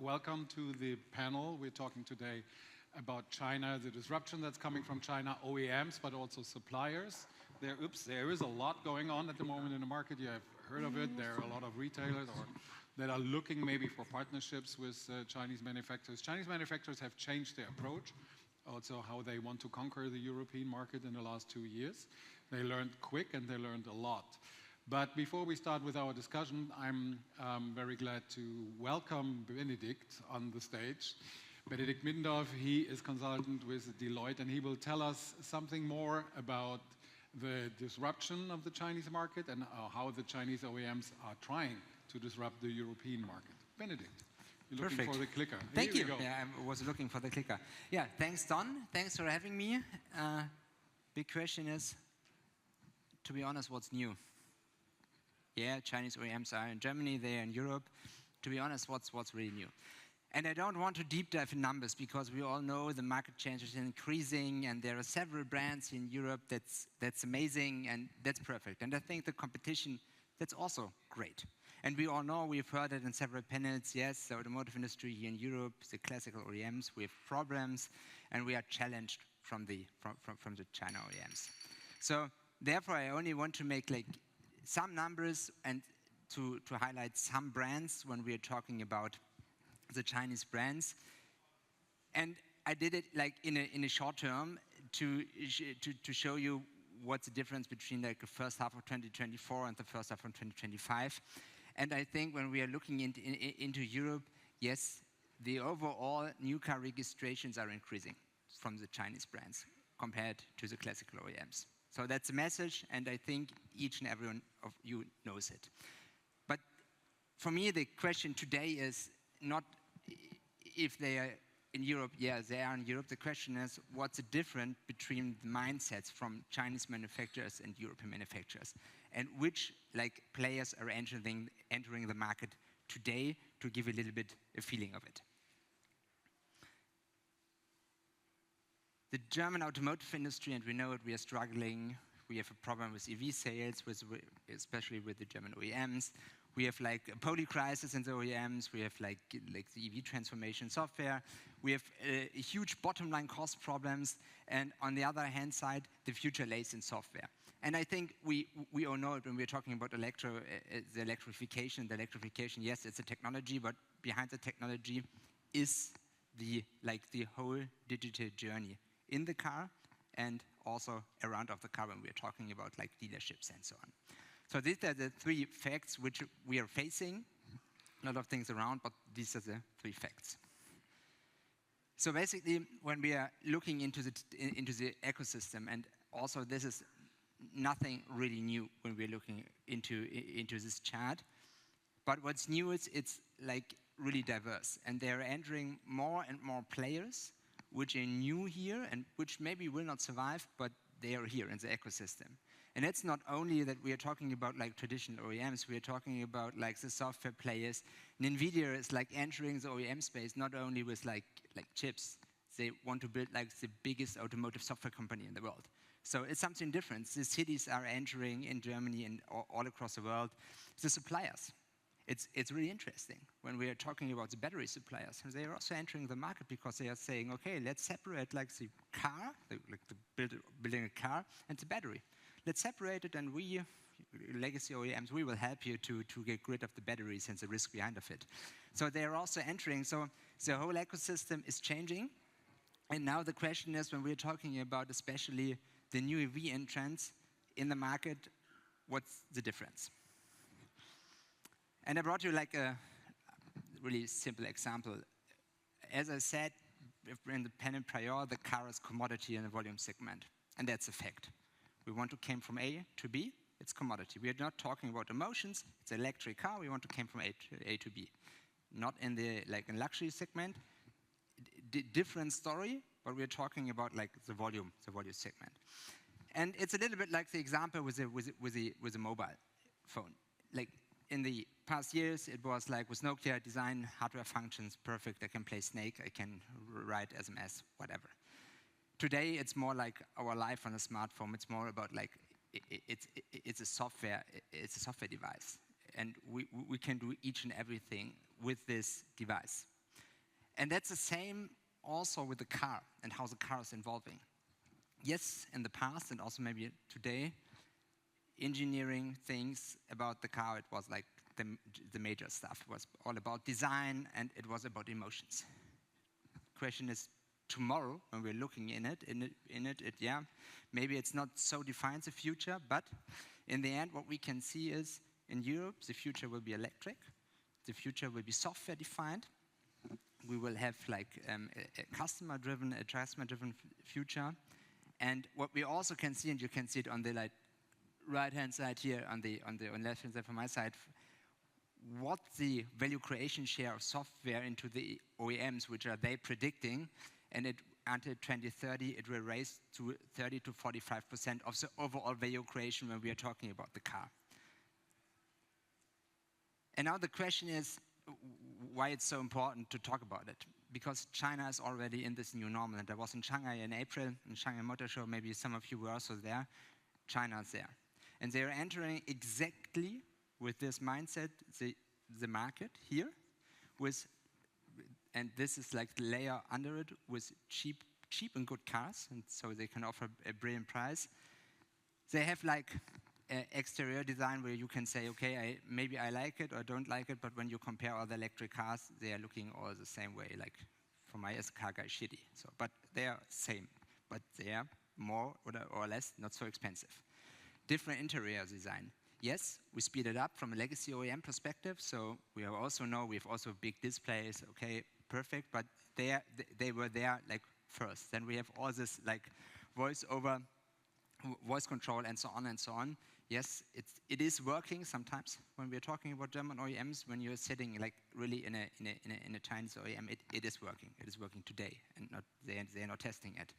welcome to the panel. We're talking today about China, the disruption that's coming from China, OEMs, but also suppliers. There is a lot going on at the moment in the market. You have heard of it. There are a lot of retailers that are looking maybe for partnerships with Chinese manufacturers. Chinese manufacturers have changed their approach, also how they want to conquer the European market in the last 2 years. They learned quick and they learned a lot. But before we start with our discussion, I'm very glad to welcome Benedikt on the stage. Benedikt Middendorf, he is consultant with Deloitte, and he will tell us something more about the disruption of the Chinese market and how the Chinese OEMs are trying to disrupt the European market. Benedikt, you're looking for the clicker. Thank you. Yeah, I was looking for the clicker. Yeah, thanks, Don. Thanks for having me. Big question is, to be honest, what's new? Yeah, Chinese OEMs are in Germany, they're in Europe. To be honest, what's really new? And I don't want to deep dive in numbers because we all know the market changes are increasing and there are several brands in Europe that's amazing and that's perfect. And I think the competition, that's also great. And we all know, we've heard it in several panels, yes, the automotive industry here in Europe, the classical OEMs, we have problems and we are challenged from the China OEMs. So therefore, I only want to make like some numbers and to highlight some brands when we are talking about the Chinese brands. And I did it like in a short term to show you what's the difference between like the first half of 2024 and the first half of 2025. And I think when we are looking into Europe, yes, the overall new car registrations are increasing from the Chinese brands compared to the classical OEMs. So that's a message, and I think each and every one of you knows it. But for me, the question today is not if they are in Europe. Yeah, they are in Europe. The question is, what's the difference between the mindsets from Chinese manufacturers and European manufacturers? And which like players are entering the market today to give a little bit a feeling of it. The German automotive industry, and we know it, we are struggling. We have a problem with EV sales, especially with the German OEMs. We have like a poly crisis in the OEMs. We have like the EV transformation software. We have a huge bottom line cost problems. And on the other hand side, the future lays in software. And I think we all know it when we're talking about the electrification. The electrification, yes, it's a technology, but behind the technology is the whole digital journey in the car and also around of the car when we're talking about like dealerships and so on. So these are the three facts which we are facing. A lot of things around, but these are the three facts. So basically, when we are looking into the ecosystem, and also this is nothing really new when we're looking into this chart, but what's new is it's like really diverse, and they're entering more and more players which are new here and which maybe will not survive, but they are here in the ecosystem. And it's not only that we are talking about like traditional OEMs, we are talking about like the software players. And NVIDIA is like entering the OEM space not only with like chips, they want to build like the biggest automotive software company in the world. So it's something different. The cities are entering in Germany and all across the world. The suppliers. It's really interesting when we are talking about the battery suppliers. They are also entering the market because they are saying, okay, let's separate like the car, building a car, and the battery. Let's separate it, and we, legacy OEMs, we will help you to get rid of the batteries and the risk behind of it. So they are also entering. So the whole ecosystem is changing. And now the question is, when we're talking about especially the new EV entrants in the market, what's the difference? And I brought you like a really simple example. As I said in the panel prior, the car is commodity in the volume segment, and that's a fact. We want to come from A to B, it's commodity. We are not talking about emotions, it's an electric car, we want to come from A to B. Not in the in luxury segment, different story, but we're talking about like the volume segment. And it's a little bit like the example with a mobile phone. Like in the past years, it was like with Nokia, design, hardware functions, perfect. I can play Snake, I can write SMS, whatever. Today, it's more like our life on a smartphone. It's more about like it's a software device, and we can do each and everything with this device. And that's the same also with the car and how the car is evolving. Yes, in the past and also maybe today, engineering things about the car, it was like the major stuff. It was all about design and it was about emotions. Question is, tomorrow, when we're looking in it, yeah, maybe it's not so defined the future, but in the end, what we can see is in Europe, the future will be electric. The future will be software defined. We will have like a customer-driven, a customer-driven future. And what we also can see, and you can see it on the like right-hand side here, on the left-hand side from my side, what the value creation share of software into the OEMs, which are they predicting, and until 2030, it will raise to 30 to 45% of the overall value creation when we are talking about the car. And now the question is why it's so important to talk about it. Because China is already in this new normal. And I was in Shanghai in April, in Shanghai Motor Show, maybe some of you were also there. China is there. And they are entering exactly with this mindset, the market here, and this is like the layer under it, with cheap and good cars, and so they can offer a brilliant price. They have like exterior design where you can say, okay, maybe I like it or don't like it, but when you compare all the electric cars, they are looking all the same way, like for my as a car guy, shitty. So, but they are same, but they are more or less not so expensive. Different interior design. Yes, we speed it up from a legacy OEM perspective, so we also know we have also big displays, okay, perfect, but they were there like first. Then we have all this like voice control and so on and so on. Yes, it is working sometimes when we're talking about German OEMs. When you're sitting like really in a Chinese OEM, it is working. It is working today, and not they are not testing it.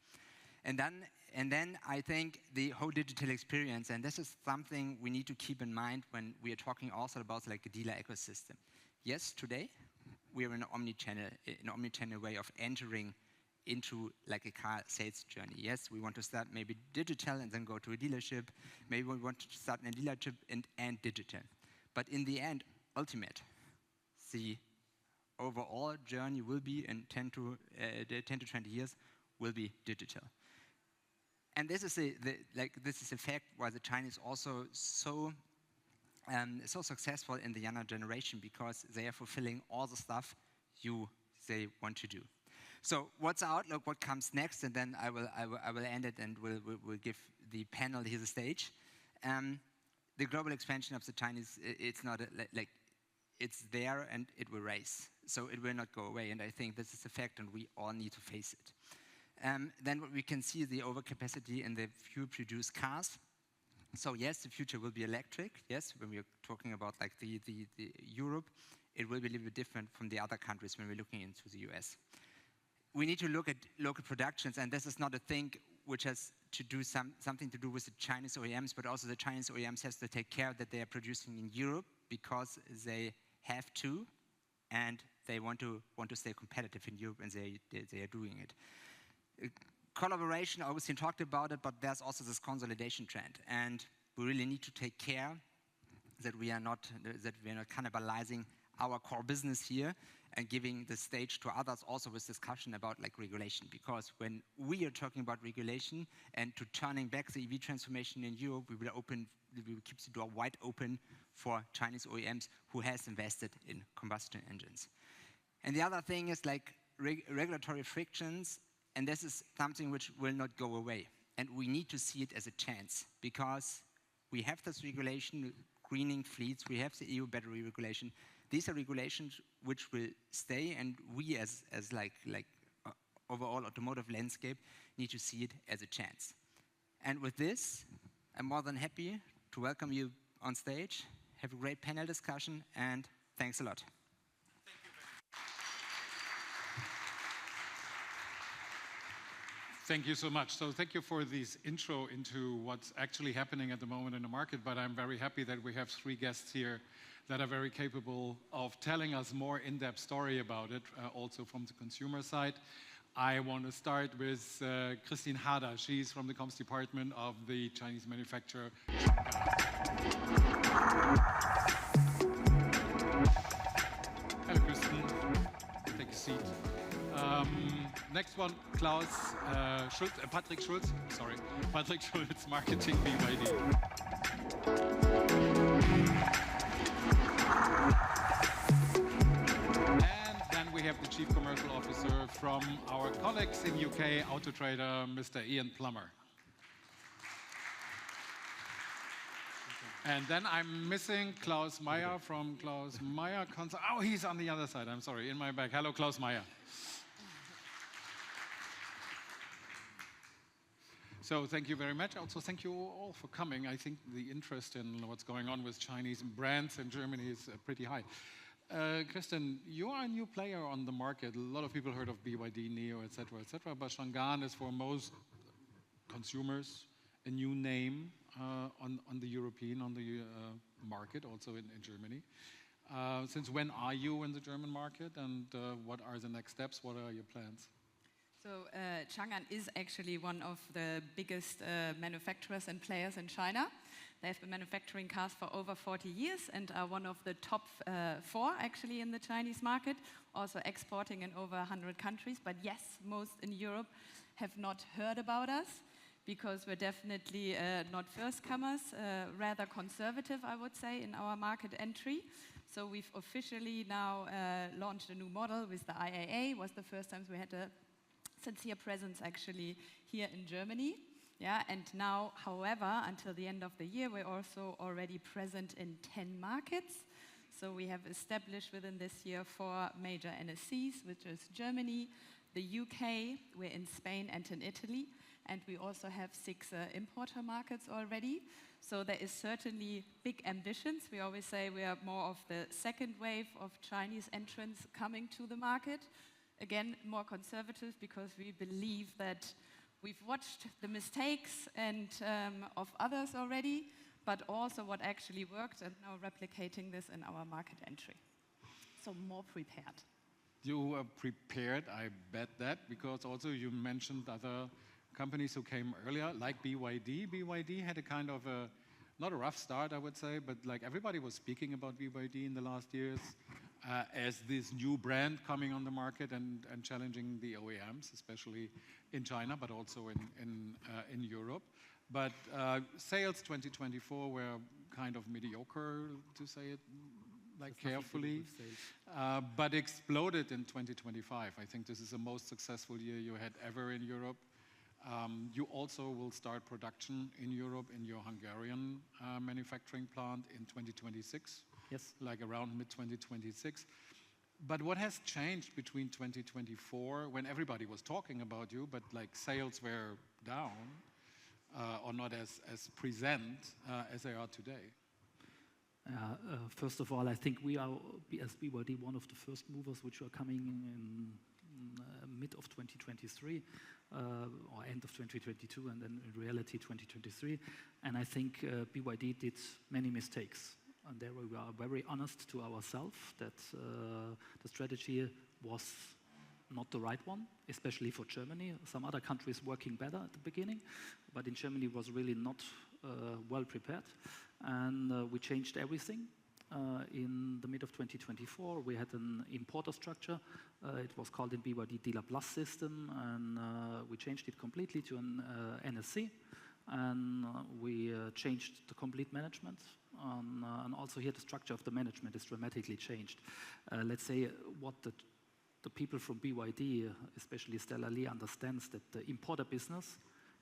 And then I think the whole digital experience, and this is something we need to keep in mind when we are talking also about like a dealer ecosystem. Yes, today we are in an omnichannel way of entering into like a car sales journey. Yes, we want to start maybe digital and then go to a dealership. Maybe we want to start in a dealership and digital. But in the end, ultimate, the overall journey will be in 10 to 20 years will be digital. And this is a fact why the Chinese also so successful in the younger generation, because they are fulfilling all the stuff they want to do. So what's the outlook? What comes next? And then I will end it, and we'll give the panel here the stage. The global expansion of the Chinese, it's not it's there and it will race. So it will not go away. And I think this is a fact, and we all need to face it. Then what we can see is the overcapacity in the fuel-produced cars. So yes, the future will be electric. Yes, when we're talking about like the Europe, it will be a little bit different from the other countries when we're looking into the US. We need to look at local productions, and this is not a thing which has to do something to do with the Chinese OEMs, but also the Chinese OEMs has to take care that they are producing in Europe because they have to, and they want to stay competitive in Europe, and they are doing it. Collaboration, Augustin talked about it, but there's also this consolidation trend, and we really need to take care that we are not cannibalizing our core business here and giving the stage to others also with discussion about like regulation. Because when we are talking about regulation and to turning back the EV transformation in Europe, we will keep the door wide open for Chinese OEMs who has invested in combustion engines. And the other thing is like regulatory frictions, and this is something which will not go away. And we need to see it as a chance, because we have this regulation, greening fleets, we have the EU battery regulation. These are regulations which will stay, and we as overall automotive landscape need to see it as a chance. And with this, I'm more than happy to welcome you on stage, have a great panel discussion, and thanks a lot. Thank you so much. So thank you for this intro into what's actually happening at the moment in the market, but I'm very happy that we have 3 guests here that are very capable of telling us more in-depth story about it, also from the consumer side. I want to start with Christine Hader. She's from the comms department of the Chinese manufacturer. Hello, Christine. Take a seat. Next one, Klaus Schulz, Patrick Schulz, sorry, Patrick Schulz, Marketing BYD. And then we have the Chief Commercial Officer from our colleagues in UK, Auto Trader, Mr. Ian Plummer. And then I'm missing Klaus Meyer from Klaus Meyer. Oh, he's on the other side. I'm sorry, in my bag. Hello, Klaus Meyer. So thank you very much. Also, thank you all for coming. I think the interest in what's going on with Chinese brands in Germany is pretty high. Christian, you are a new player on the market. A lot of people heard of BYD, NIO, etc., etc. But Changan is for most consumers a new name on the European, market, also in Germany. Since when are you in the German market, and what are the next steps? What are your plans? So Changan is actually one of the biggest manufacturers and players in China. They've been manufacturing cars for over 40 years and are one of the top 4 actually in the Chinese market, also exporting in over 100 countries. But yes, most in Europe have not heard about us, because we're definitely not first comers, rather conservative, I would say, in our market entry. So we've officially now launched a new model with the IAA. It was the first time we had a sincere presence actually here in Germany. Yeah, and now, however, until the end of the year, we're also already present in 10 markets. So we have established within this year 4 major NSCs, which is Germany, the UK, we're in Spain and in Italy. And we also have 6 importer markets already. So there is certainly big ambitions. We always say we are more of the second wave of Chinese entrants coming to the market. Again, more conservative, because we believe that we've watched the mistakes and of others already, but also what actually worked, and now replicating this in our market entry. So more prepared. You were prepared, I bet that, because also you mentioned other companies who came earlier, like BYD. BYD had a kind of not a rough start, I would say, but like everybody was speaking about BYD in the last years as this new brand coming on the market and challenging the OEMs, especially in China, but also in Europe. But sales 2024 were kind of mediocre, to say it like carefully, but exploded in 2025. I think this is the most successful year you had ever in Europe. You also will start production in Europe in your Hungarian manufacturing plant in 2026. Yes. Like around mid-2026. But what has changed between 2024, when everybody was talking about you, but like sales were down or not as present as they are today? First of all, I think we are, as BYD, one of the first movers which are coming in mid of 2023 or end of 2022, and then in reality 2023. And I think BYD did many mistakes. And there we are very honest to ourselves that the strategy was not the right one, especially for Germany. Some other countries working better at the beginning, but in Germany it was really not well prepared. And we changed everything. In the mid of 2024, we had an importer structure. It was called in BYD Dealer Plus system, and we changed it completely to an NSC. And we changed the complete management. And also here the structure of the management is dramatically changed. Let's say what the people from BYD, especially Stella Lee, understands that the importer business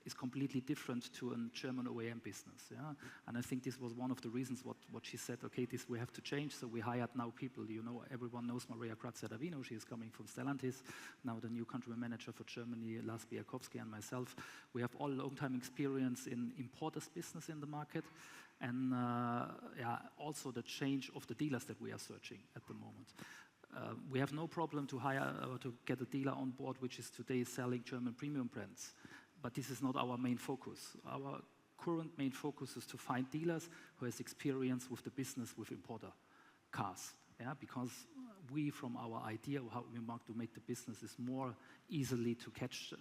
is completely different to a German OEM business. Yeah? And I think this was one of the reasons what she said, okay, this we have to change. So we hired now people, you know, everyone knows Maria Grazia-Davino. She is coming from Stellantis, now the new country manager for Germany, Lars Biakowski, and myself. We have all long-time experience in importers business in the market. And also the change of the dealers that we are searching at the moment. We have no problem to hire or to get a dealer on board which is today selling German premium brands. But this is not our main focus. Our current main focus is to find dealers who has experience with the business with importer cars. Yeah? Because we, from our idea of how we want to make the business, is more easily to catch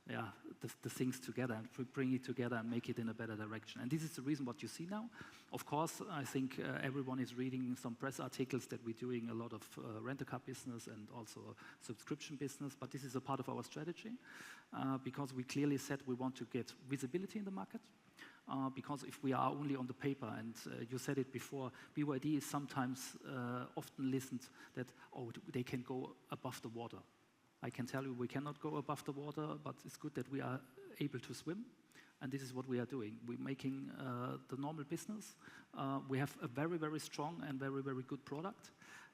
the things together and bring it together and make it in a better direction. And this is the reason what you see now. Of course, I think everyone is reading some press articles that we're doing a lot of rent-a-car business and also subscription business, but this is a part of our strategy because we clearly said we want to get visibility in the market. Because if we are only on the paper, and you said it before, BYD is sometimes often listened that, oh, they can go above the water. I can tell you we cannot go above the water, but it's good that we are able to swim, and this is what we are doing. We're making the normal business. We have a very, very strong and very, very good product,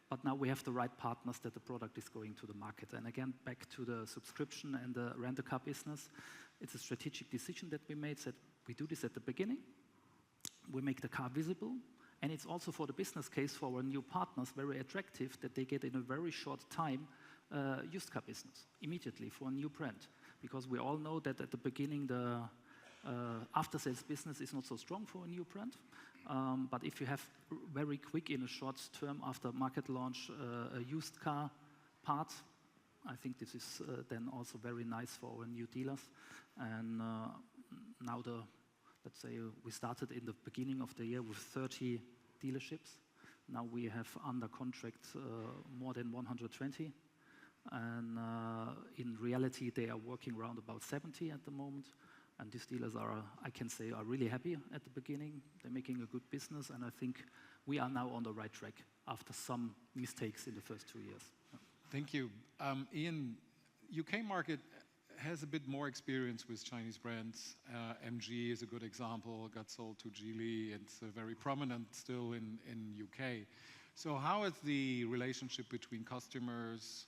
but now we have the right partners that the product is going to the market. And again, back to the subscription and the rent-a-car business, it's a strategic decision that we made, that we do this at the beginning, we make the car visible, and it's also for the business case for our new partners very attractive that they get in a very short time used car business immediately for a new brand. Because we all know that at the beginning the after-sales business is not so strong for a new brand, but if you have very quick in a short term after market launch a used car part, I think this is then also very nice for our new dealers. And now let's say we started in the beginning of the year with 30 dealerships. Now we have under contract more than 120. And in reality, they are working around about 70 at the moment. And these dealers are, I can say, are really happy at the beginning. They're making a good business. And I think we are now on the right track after some mistakes in the first 2 years. Thank you. Ian, UK market has a bit more experience with Chinese brands. MG is a good example, got sold to Geely. It's very prominent still in UK. So how is the relationship between customers,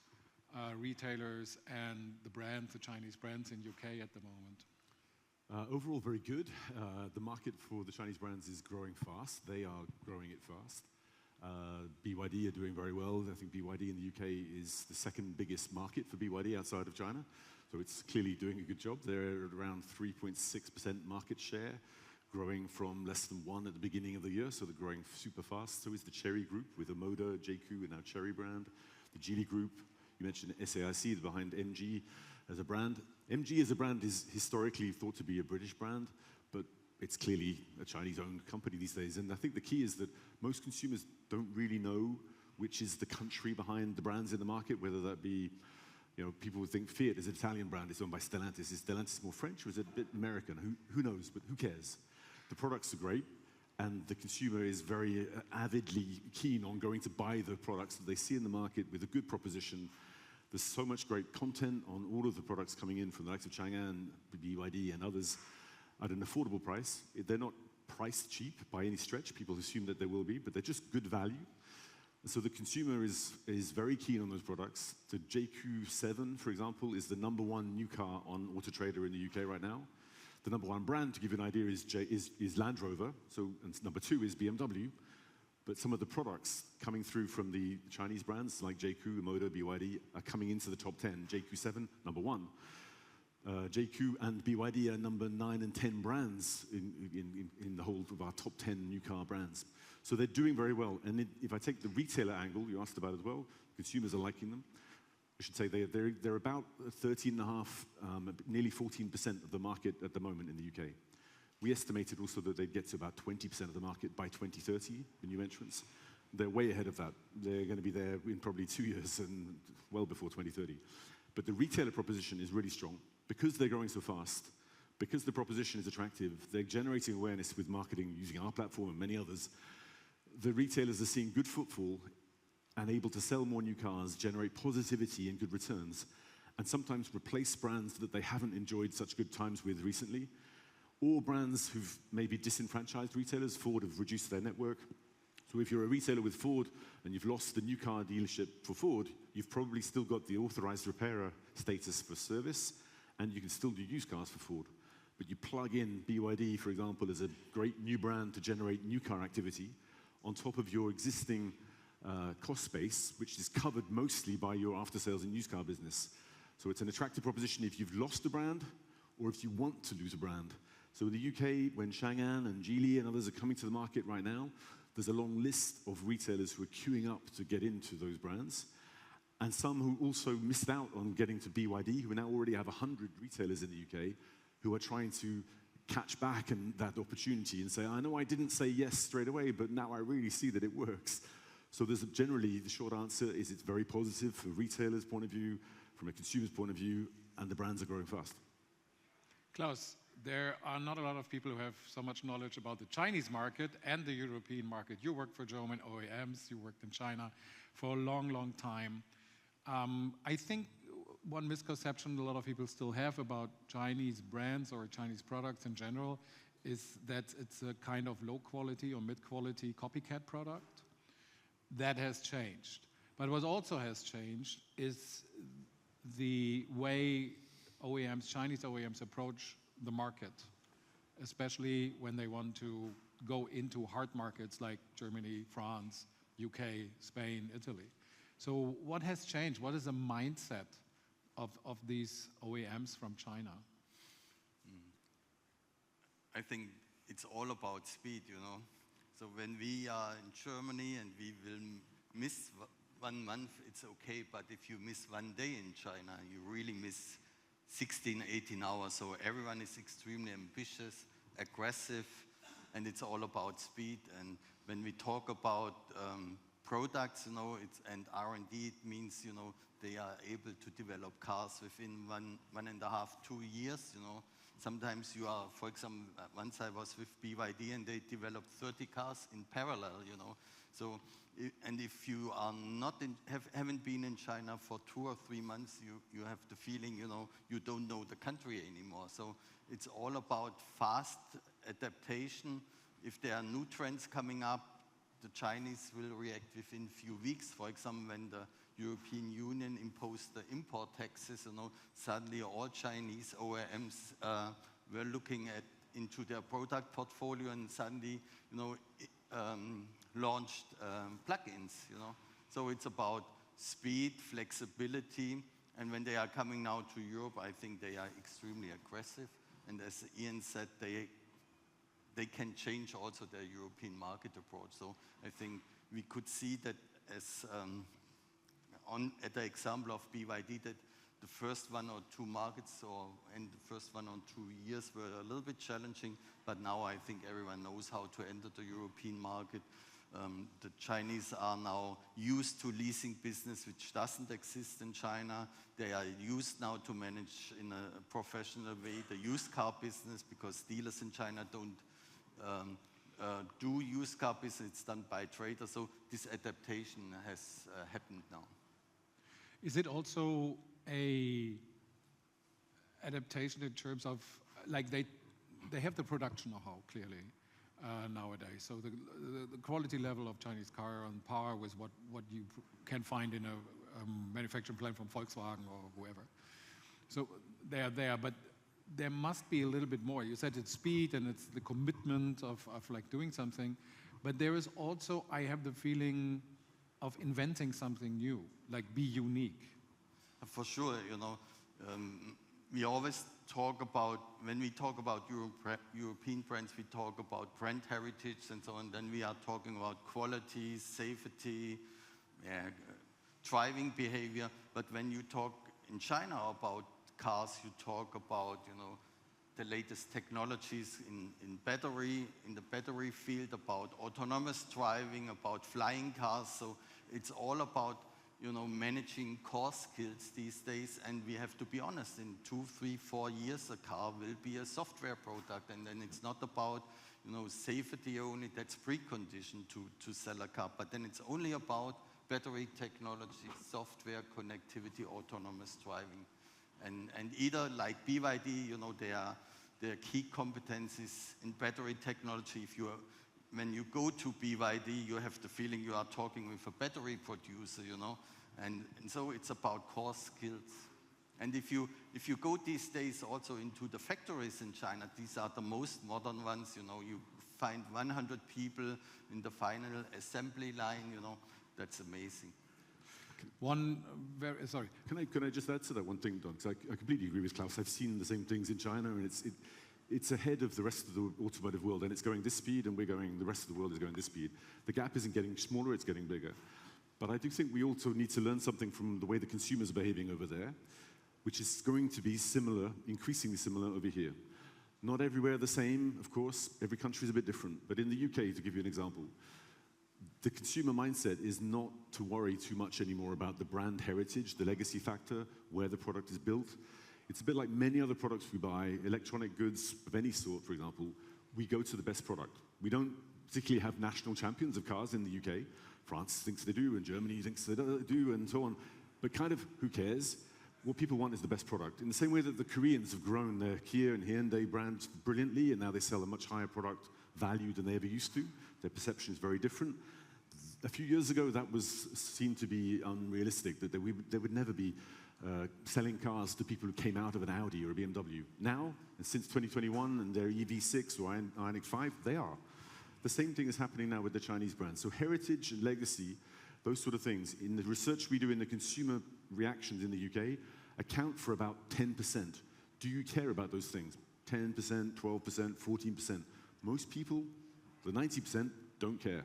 retailers, and the brands, the Chinese brands in UK at the moment? Overall, very good. The market for the Chinese brands is growing fast. They are growing it fast. BYD are doing very well. I think BYD in the UK is the second biggest market for BYD outside of China. So it's clearly doing a good job. They're at around 3.6% market share, growing from less than 1 at the beginning of the year. So they're growing super fast. So is the Chery Group with Omoda, JQ, and now Chery brand. The Geely Group, you mentioned SAIC behind MG as a brand. MG as a brand is historically thought to be a British brand, but it's clearly a Chinese-owned company these days. And I think the key is that most consumers don't really know which is the country behind the brands in the market, whether that be, people would think Fiat is an Italian brand, it's owned by Stellantis. Is Stellantis more French or is it a bit American? Who knows, but who cares? The products are great, and the consumer is very avidly keen on going to buy the products that they see in the market with a good proposition. There's so much great content on all of the products coming in from the likes of Chang'an, BYD, and others at an affordable price. They're not priced cheap by any stretch. People assume that they will be, but they're just good value. And so the consumer is very keen on those products. The JQ7, for example, is the #1 new car on Auto Trader in the UK right now. The #1 brand, to give you an idea, is Land Rover. And #2 is BMW. But some of the products coming through from the Chinese brands like JQ, Omoda, BYD are coming into the top 10. JQ7, #1. JQ and BYD are number 9 and 10 brands in the whole of our top 10 new car brands. So they're doing very well. And if I take the retailer angle, you asked about as well, consumers are liking them. I should say they're about 13.5, nearly 14% of the market at the moment in the UK. We estimated also that they'd get to about 20% of the market by 2030, the new entrants. They're way ahead of that. They're going to be there in probably 2 years and well before 2030. But the retailer proposition is really strong. Because they're growing so fast, because the proposition is attractive, they're generating awareness with marketing using our platform and many others. The retailers are seeing good footfall and able to sell more new cars, generate positivity and good returns, and sometimes replace brands that they haven't enjoyed such good times with recently, or brands who've maybe disenfranchised retailers. Ford have reduced their network. So if you're a retailer with Ford and you've lost the new car dealership for Ford, you've probably still got the authorized repairer status for service, and you can still do used cars for Ford. But you plug in BYD, for example, as a great new brand to generate new car activity on top of your existing cost base, which is covered mostly by your after-sales and used car business. So it's an attractive proposition if you've lost a brand or if you want to lose a brand. So in the UK, when Chang'an and Geely and others are coming to the market right now, there's a long list of retailers who are queuing up to get into those brands. and some who also missed out on getting to BYD, who now already have 100 retailers in the UK, who are trying to catch back and that opportunity and say, I know I didn't say yes straight away, but now I really see that it works. So there's generally, the short answer is it's very positive from a retailer's point of view, from a consumer's point of view, and the brands are growing fast. Klaus, there are not a lot of people who have so much knowledge about the Chinese market and the European market. You worked for German OEMs, you worked in China for a long, long time. I think one misconception a lot of people still have about Chinese brands or Chinese products in general is that it's a kind of low quality or mid quality copycat product. That has changed. But what also has changed is the way OEMs, Chinese OEMs approach the market, especially when they want to go into hard markets like Germany, France, UK, Spain, Italy. So what has changed? What is the mindset of these OEMs from China? I think it's all about speed, you know. So when we are in Germany and we will miss 1 month, it's okay. But if you miss 1 day in China, you really miss 16, 18 hours. So everyone is extremely ambitious, aggressive, and it's all about speed. And when we talk about products, you know, and R&D, it means, you know, they are able to develop cars within 1.5, 2 years, you know. Sometimes you are, for example, once I was with BYD and they developed 30 cars in parallel, you know. So, and if you are not haven't been in China for 2 or 3 months, you have the feeling, you know, you don't know the country anymore. So it's all about fast adaptation. If there are new trends coming up, the Chinese will react within few weeks. For example, when the European Union imposed the import taxes, you know, suddenly all Chinese OEMs were looking into their product portfolio and suddenly, you know, launched plugins, you know. So it's about speed, flexibility, and when they are coming now to Europe, I think they are extremely aggressive. And as Ian said, they can change also their European market approach. So I think we could see that as at the example of BYD, that the first 1 or 2 markets and the first 1 or 2 years were a little bit challenging, but now I think everyone knows how to enter the European market. The Chinese are now used to leasing business, which doesn't exist in China. They are used now to manage in a professional way the used car business, because dealers in China don't do used car business, it's done by traders. So this adaptation has happened now. Is it also a adaptation in terms of, like they have the production know-how clearly nowadays. So the quality level of Chinese car on par with what you can find in a manufacturing plant from Volkswagen or whoever. So they are there, but there must be a little bit more. You said it's speed and it's the commitment of like doing something, but there is also, I have the feeling of inventing something new, like be unique. For sure, you know, we always talk about, when we talk about European brands, we talk about brand heritage and so on. Then we are talking about quality, safety, driving behavior. But when you talk in China about cars, you talk about, you know, the latest technologies in the battery field, about autonomous driving, about flying cars. So it's all about, you know, managing core skills these days. And we have to be honest, in 2, 3, 4 years, a car will be a software product. And then it's not about, you know, safety only. That's precondition to sell a car. But then it's only about battery technology, software, connectivity, autonomous driving. And either like BYD, you know, their key competencies in battery technology. When you go to BYD, you have the feeling you are talking with a battery producer, you know, and so it's about core skills. And if you go these days also into the factories in China, these are the most modern ones, you know, you find 100 people in the final assembly line, you know, that's amazing. Sorry. Can I just add to that one thing, Don? Because I completely agree with Klaus. I've seen the same things in China, and it's ahead of the rest of the automotive world, and it's going this speed, and the rest of the world is going this speed. The gap isn't getting smaller, it's getting bigger. But I do think we also need to learn something from the way the consumers are behaving over there, which is going to be similar, increasingly similar over here. Not everywhere the same, of course. Every country is a bit different. But in the UK, to give you an example, the consumer mindset is not to worry too much anymore about the brand heritage, the legacy factor, where the product is built. It's a bit like many other products we buy, electronic goods of any sort, for example. We go to the best product. We don't particularly have national champions of cars in the UK. France thinks they do, and Germany thinks they do, and so on. But kind of, who cares? What people want is the best product. In the same way that the Koreans have grown their Kia and Hyundai brands brilliantly, and now they sell a much higher product value than they ever used to. Their perception is very different. A few years ago, that was seen to be unrealistic, that they would never be selling cars to people who came out of an Audi or a BMW. Now, and since 2021, and their EV6 or Ioniq 5, they are. The same thing is happening now with the Chinese brands. So heritage and legacy, those sort of things, in the research we do in the consumer reactions in the UK, account for about 10%. Do you care about those things? 10%, 12%, 14%. Most people, the 90%, don't care.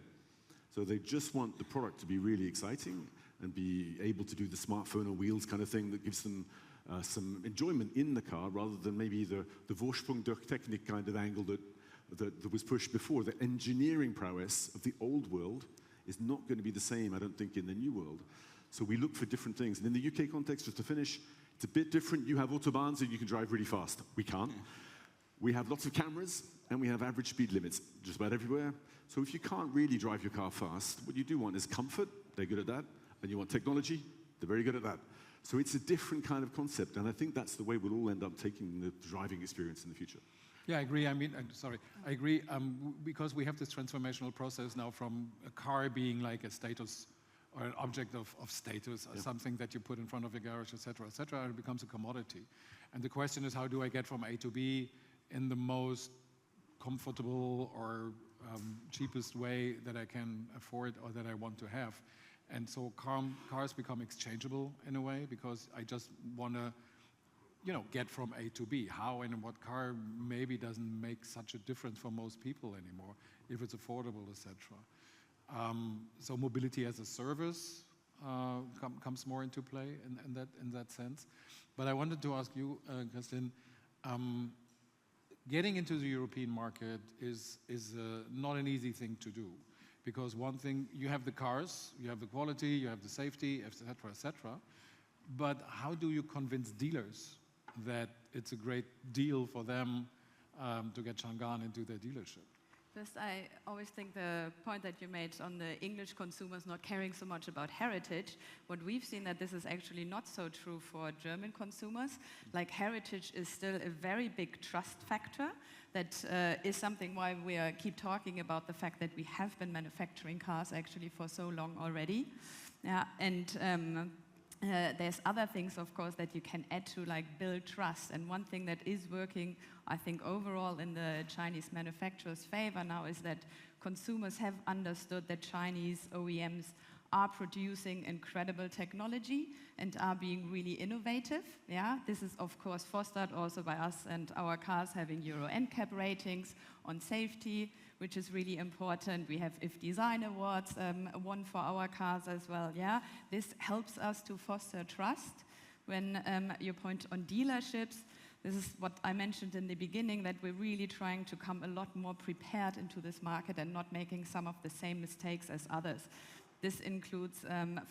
So they just want the product to be really exciting and be able to do the smartphone on wheels kind of thing that gives them some enjoyment in the car, rather than maybe the Vorsprung durch Technik kind of angle that was pushed before. The engineering prowess of the old world is not going to be the same, I don't think, in the new world. So we look for different things. And in the UK context, just to finish, it's a bit different. You have autobahns and you can drive really fast. We can't. We have lots of cameras and we have average speed limits just about everywhere. So if you can't really drive your car fast, what you do want is comfort. They're good at that. And you want technology. They're very good at that. So it's a different kind of concept. And I think that's the way we'll all end up taking the driving experience in the future. Yeah, I agree. I mean, I agree because we have this transformational process now from a car being like a status or an object of status, or something that you put in front of your garage, et cetera, and it becomes a commodity. And the question is, how do I get from A to B in the most comfortable or cheapest way that I can afford or that I want to have? And so cars become exchangeable in a way, because I just want to get from A to B. How and in what car maybe doesn't make such a difference for most people anymore, if it's affordable, etc. So mobility as a service comes more into play in that sense. But I wanted to ask you, Kristin, getting into the European market is not an easy thing to do, because one thing, you have the cars, you have the quality, you have the safety, etc. But how do you convince dealers that it's a great deal for them to get Changan into their dealership? First, I always think the point that you made on the English consumers not caring so much about heritage, what we've seen that this is actually not so true for German consumers. Like, heritage is still a very big trust factor. That is something why we keep talking about the fact that we have been manufacturing cars actually for so long already. Yeah, and there's other things, of course, that you can add to, like, build trust. And one thing that is working, I think, overall in the Chinese manufacturers' favor now is that consumers have understood that Chinese OEMs are producing incredible technology and are being really innovative. Yeah, this is, of course, fostered also by us and our cars having Euro NCAP ratings on safety, which is really important. We have IF Design Awards, won for our cars as well. Yeah, this helps us to foster trust. When you point on dealerships, this is what I mentioned in the beginning, that we're really trying to come a lot more prepared into this market and not making some of the same mistakes as others. This includes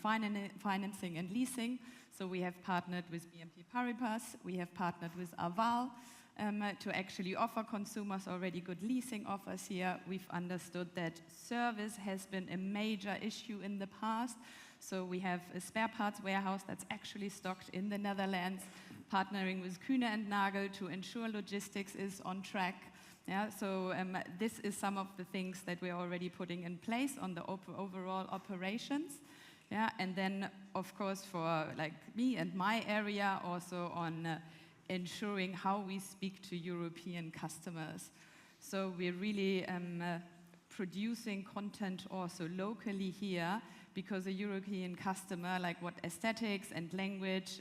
financing and leasing. So we have partnered with BNP Paribas, we have partnered with Arval, to actually offer consumers already good leasing offers here. We've understood that service has been a major issue in the past. So we have a spare parts warehouse that's actually stocked in the Netherlands, partnering with Kühne & Nagel to ensure logistics is on track. Yeah, so this is some of the things that we're already putting in place on the overall operations. Yeah, and then, of course, for like me and my area, also on ensuring how we speak to European customers. So we're really producing content also locally here, because a European customer, like what aesthetics and language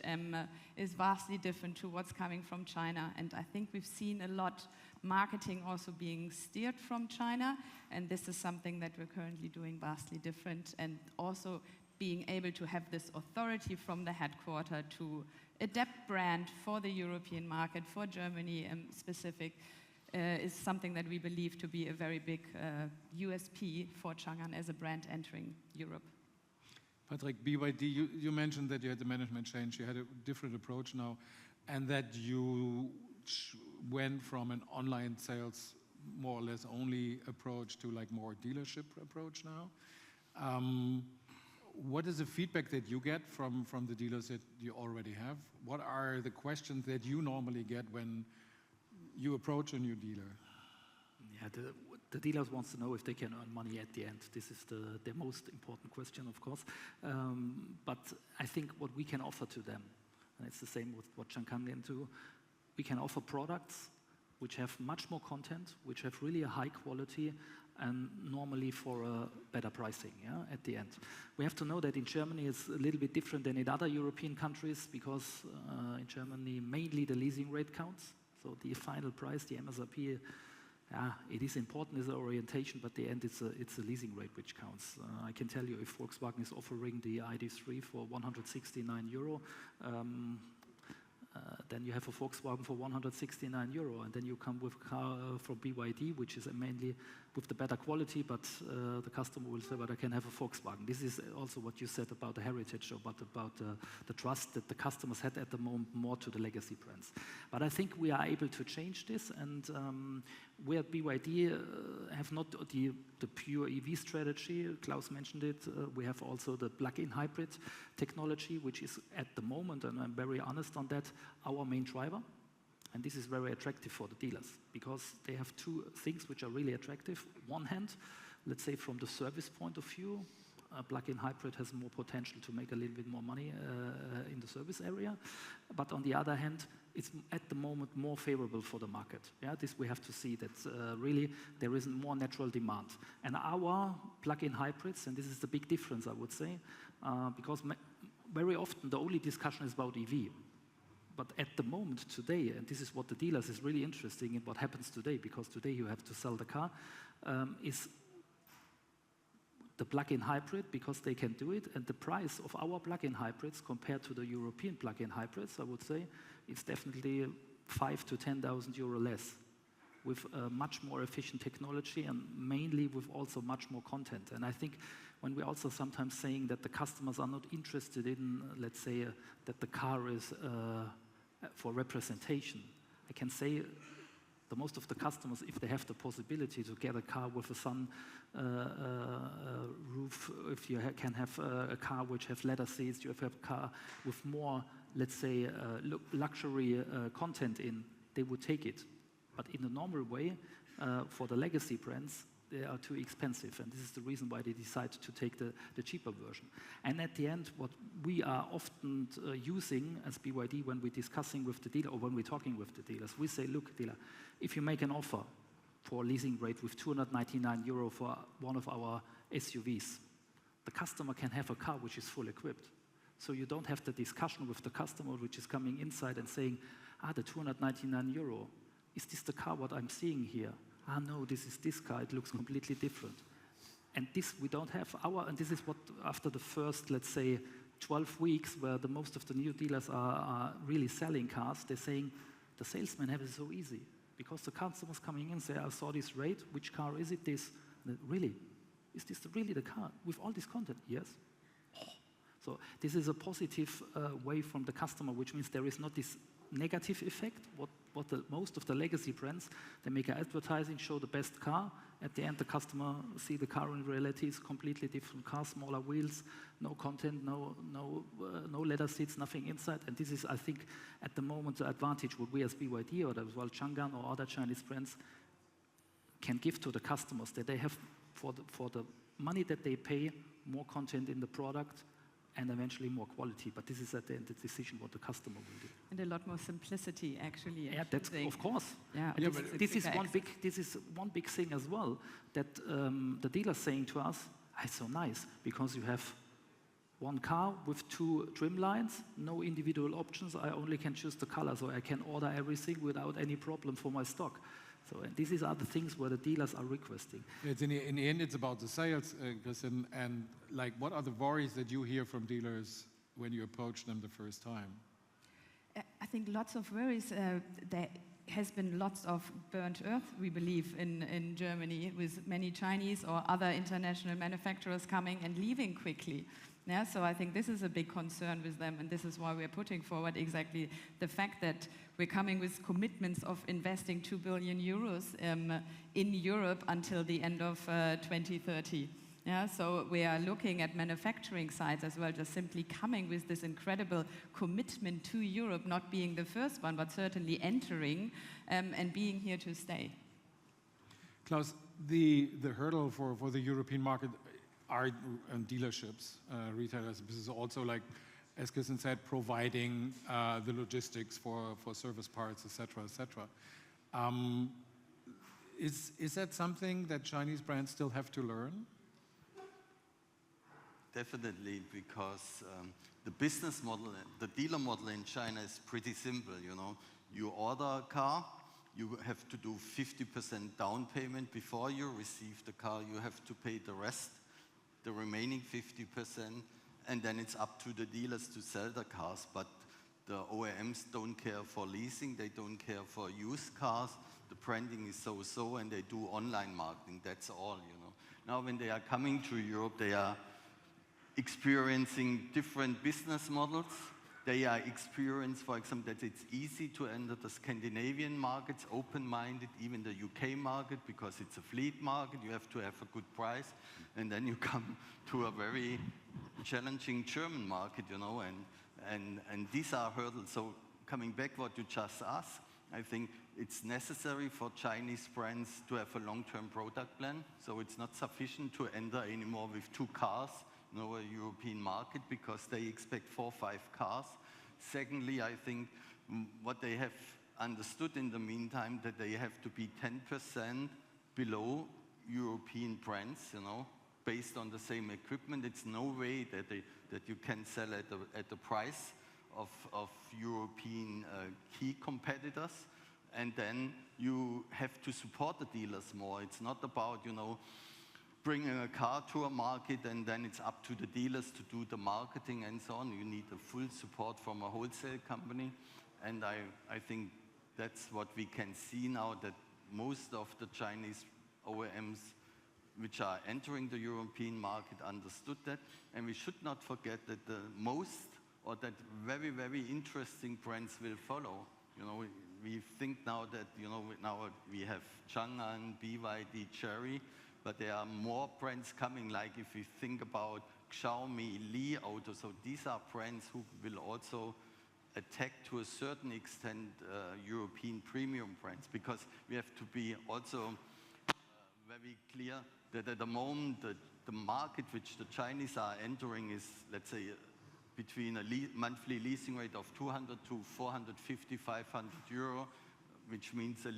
is vastly different to what's coming from China. And I think we've seen a lot marketing also being steered from China, and this is something that we're currently doing vastly different, and also being able to have this authority from the headquarter to adapt brand for the European market, for Germany specific, is something that we believe to be a very big USP for Chang'an as a brand entering Europe. Patrick, BYD, you mentioned that you had the management change, you had a different approach now, and that you went from an online sales more or less only approach to like more dealership approach now. What is the feedback that you get from the dealers that you already have? What are the questions that you normally get when you approach a new dealer? Yeah, the dealers wants to know if they can earn money at the end. This is the most important question, of course. But I think what we can offer to them, and it's the same with what Chanc'an can do, we can offer products which have much more content, which have really a high quality, and normally for a better pricing, yeah, at the end. We have to know that in Germany it's a little bit different than in other European countries, because in Germany mainly the leasing rate counts. So the final price, the MSRP, it is important as an orientation, but at the end it's a leasing rate which counts. I can tell you, if Volkswagen is offering the ID3 for 169 euro, then you have a Volkswagen for 169 euro, and then you come with a car from BYD, which is mainly with the better quality, but the customer will say, but I can have a Volkswagen. This is also what you said about the heritage, or about the trust that the customers had at the moment more to the legacy brands. But I think we are able to change this, and we at BYD have not the pure EV strategy. Klaus mentioned it. We have also the plug-in hybrid technology, which is at the moment, and I'm very honest on that, our main driver. And this is very attractive for the dealers, because they have two things which are really attractive. One hand, let's say from the service point of view, a plug-in hybrid has more potential to make a little bit more money in the service area. But on the other hand, it's at the moment more favorable for the market. Yeah, this we have to see that really there is more natural demand. And our plug-in hybrids, and this is the big difference, I would say, because very often the only discussion is about EV. But at the moment today, and this is what the dealers is really interesting in what happens today, because today you have to sell the car, is the plug-in hybrid, because they can do it, and the price of our plug-in hybrids compared to the European plug-in hybrids, I would say, is definitely 5,000 to 10,000 euro less, with much more efficient technology, and mainly with also much more content. And I think when we're also sometimes saying that the customers are not interested in, let's say, that the car is for representation, I can say the most of the customers, if they have the possibility to get a car with a sun roof, if you can have a car which has leather seats, you have a car with more, let's say, luxury content in, they would take it. But in a normal way, for the legacy brands, they are too expensive, and this is the reason why they decide to take the cheaper version. And at the end, what we are often using as BYD when we're discussing with the dealer, or when we're talking with the dealers, we say, look, dealer, if you make an offer for a leasing rate with 299 euro for one of our SUVs, the customer can have a car which is full equipped. So you don't have the discussion with the customer which is coming inside and saying, the 299 euro, is this the car what I'm seeing here? No, this is this car, it looks completely different. And this we don't have and this is what, after the first, let's say, 12 weeks, where the most of the new dealers are really selling cars, they're saying, the salesmen have it so easy. Because the customers coming in say, I saw this rate, which car is it this? And really, is this really the car with all this content? Yes. So this is a positive way from the customer, which means there is not this negative effect. What most of the legacy brands, they make an advertising, show the best car. At the end, the customer see the car in reality is completely different car, smaller wheels, no content, no leather seats, nothing inside. And this is, I think, at the moment the advantage what we as BYD or as well Chanc'an or other Chinese brands can give to the customers, that they have for the money that they pay, more content in the product, and eventually more quality. But this is at the end the decision what the customer will do. And a lot more simplicity, actually. Yeah, that's of course. Yeah, this is one big thing as well, that the dealer's saying to us, it's so nice, because you have one car with 2 trim lines, no individual options. I only can choose the color, so I can order everything without any problem for my stock. So and these are the things where the dealers are requesting. It's in the end, it's about the sales, Christian, and like, what are the worries that you hear from dealers when you approach them the first time? I think lots of worries. There has been lots of burnt earth, we believe, in Germany, with many Chinese or other international manufacturers coming and leaving quickly. Yeah, so I think this is a big concern with them, and this is why we're putting forward exactly the fact that we're coming with commitments of investing 2 billion euros in Europe until the end of 2030. Yeah, so we are looking at manufacturing sites as well, just simply coming with this incredible commitment to Europe, not being the first one, but certainly entering and being here to stay. Klaus, the hurdle for the European market are dealerships, retailers. This is also, like, as Christian said, providing the logistics for service parts, etc., etc. Is that something that Chinese brands still have to learn? Definitely, because the business model, the dealer model in China is pretty simple, you know. You order a car, you have to do 50% down payment before you receive the car. You have to pay the rest, the remaining 50%, and then it's up to the dealers to sell the cars. But the OEMs don't care for leasing, they don't care for used cars. The branding is so-so, and they do online marketing, that's all, you know. Now when they are coming to Europe, they are experiencing different business models. They are experienced, for example, that it's easy to enter the Scandinavian markets, open-minded, even the UK market, because it's a fleet market, you have to have a good price, and then you come to a very challenging German market, you know, and these are hurdles. So coming back what you just asked, I think it's necessary for Chinese brands to have a long-term product plan, so it's not sufficient to enter anymore with 2 cars, you know, a European market, because they expect 4 or 5 cars. Secondly, I think what they have understood in the meantime, that they have to be 10% below European brands, you know, based on the same equipment. It's no way that you can sell at the price of European key competitors. And then you have to support the dealers more. It's not about, you know, bringing a car to a market and then it's up to the dealers to do the marketing and so on. You need a full support from a wholesale company. And I think that's what we can see now, that most of the Chinese OEMs which are entering the European market understood that. And we should not forget that that very, very interesting brands will follow. You know, we think now that, you know, now we have Chancen, BYD, Chery, but there are more brands coming, like if we think about Xiaomi, Li Auto, so these are brands who will also attack to a certain extent European premium brands, because we have to be also very clear that at the moment the market which the Chinese are entering is, let's say, between a monthly leasing rate of 200 to 450, 500 euro, which means a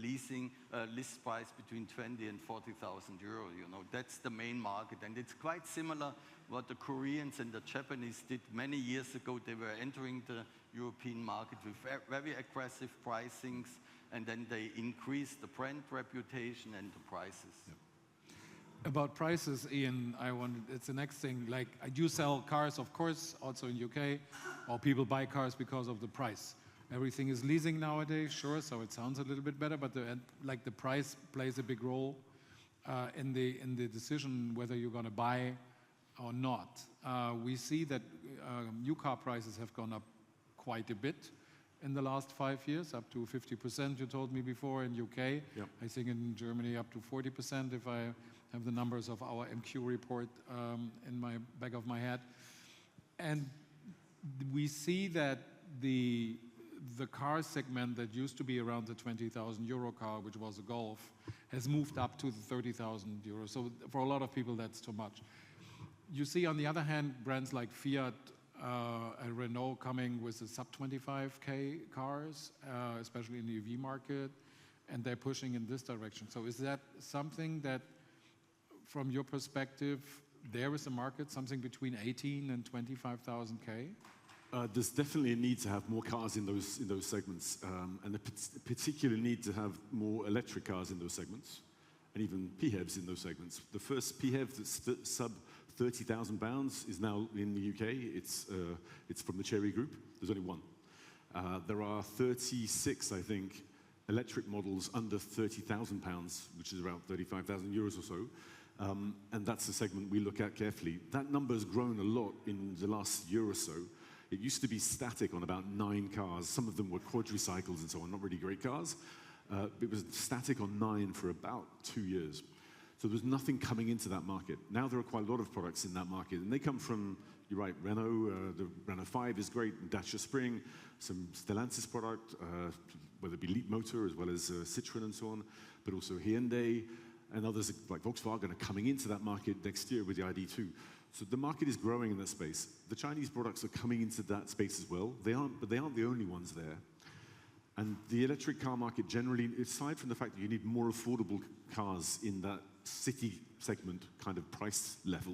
list price between 20 and 40,000 euro. You know, that's the main market, and it's quite similar what the Koreans and the Japanese did many years ago. They were entering the European market with very aggressive pricings, and then they increased the brand reputation and the prices. Yep. About prices, Ian, it's the next thing. Like, you sell cars, of course, also in UK, or people buy cars because of the price. Everything is leasing nowadays, sure, so it sounds a little bit better, but the price plays a big role in the decision whether you're going to buy or not. We see that new car prices have gone up quite a bit in the last 5 years, up to 50%, you told me before, in UK. Yep. I think in Germany up to 40%, if I have the numbers of our MQ report in my back of my head. And we see that the car segment that used to be around the 20,000 euro car, which was a Golf, has moved up to the 30,000 euros. So for a lot of people, that's too much. You see, on the other hand, brands like Fiat and Renault coming with the sub-25K cars, especially in the EV market, and they're pushing in this direction. So is that something that, from your perspective, there is a market, something between 18 and 25,000 K? There's definitely a need to have more cars in those segments, and a particular need to have more electric cars in those segments, and even PHEVs in those segments. The first PHEV that's sub 30,000 pounds is now in the UK. It's from the Chery Group. There's only one. There are 36, I think, electric models under 30,000 pounds, which is around 35,000 euros or so. And that's the segment we look at carefully. That number has grown a lot in the last year or so. It used to be static on about 9 cars. Some of them were quadricycles and so on, not really great cars. It was static on 9 for about 2 years. So there was nothing coming into that market. Now there are quite a lot of products in that market, and they come from, you're right, Renault, the Renault 5 is great, Dacia Spring, some Stellantis product, whether it be Leap Motor as well as Citroën and so on, but also Hyundai and others like Volkswagen are coming into that market next year with the ID2. So the market is growing in that space. The Chinese products are coming into that space as well. But they aren't the only ones there. And the electric car market generally, aside from the fact that you need more affordable cars in that city segment kind of price level,